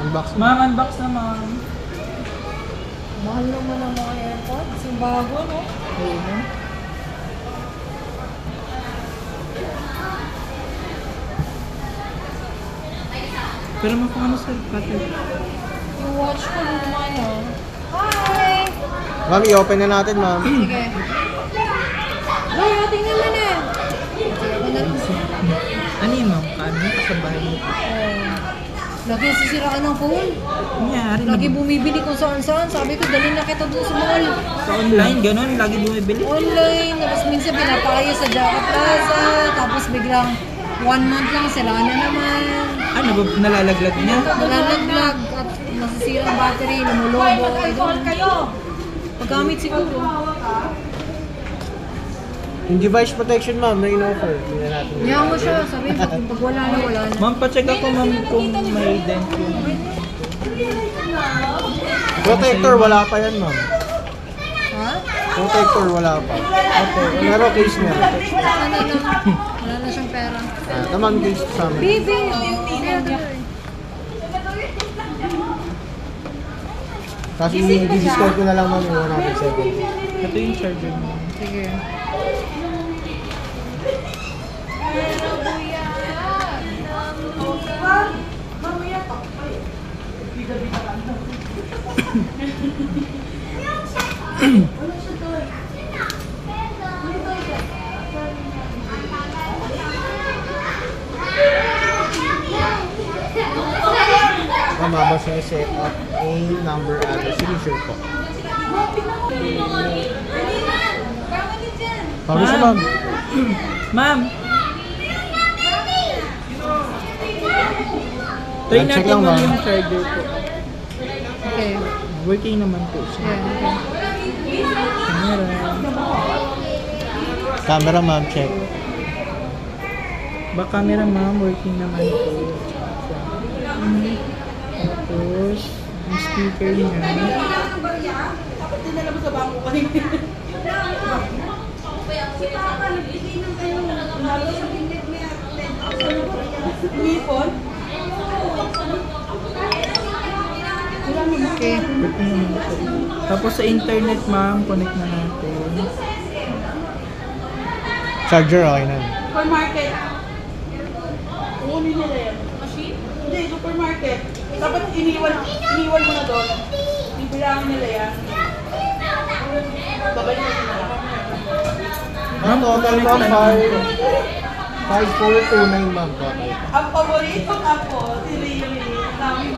Unbox. Ma'am, unbox na ma'am. Mahal naman ang mga AirPods. Yung bago, no? Ayun. Pero ma'am, kung ano sa pattern? Yung watch ko naman, oh. Hi! Ma'am, i-open na natin, ma'am. Sige. Ay, tingnan mo na. Ano yun ma'am? Kano? Kasabahay mo? Lagi sisiraan ng phone. Nangyari na. Lagi bumibili kung saan-saan. Sabi ko, dali na kita doon sa mall. Sa online, ganun. Lagi bumibili. Online. Tapos minsan pinapaya sa Jaka Plaza. Tapos biglang 1 month lang, sila na naman. Ano ba? Nalalaglag niya? Nalalaglag at nasisira ang battery, lumulobo. Paggamit siguro. Yung device protection, ma'am, na in-offer. Hindi na natin. Kaya mo siya, sabi mo, pag wala na, wala na. Ma'am, pacheck ako ma'am kung may dent yun. Protector, wala pa yan, ma'am. Ha? Protector, wala pa. Okay. Pero case niya. Wala na siyang pera. Tamang case sa amin. Baby! Kasi i-discount ko na lang, ma'am, yung 107. Ito yung charger mo. Sige. Ma'am, basta set up a number address signature po. Bago siya, ma'am. Ma'am! Try Check natin lang, ma'am ma'am. yung charger po. Okay. Working naman po siya. Yeah, Camera. Camera, ma'am, check. Ba camera ma'am, working naman po. Tapos, yung speaker niya. Okay. Working naman po. Tapos sa internet ma'am, connect na natin. Charger, okay na. Supermarket. Kunin nila yan. Machine? Hindi, supermarket. Dapat iniwan mo na doon. Bibilangin nila yan. Babalik mo na lang. Ma'am, total, ma'am, 5429, ma'am. Total. Ang paborito ako, si Rio.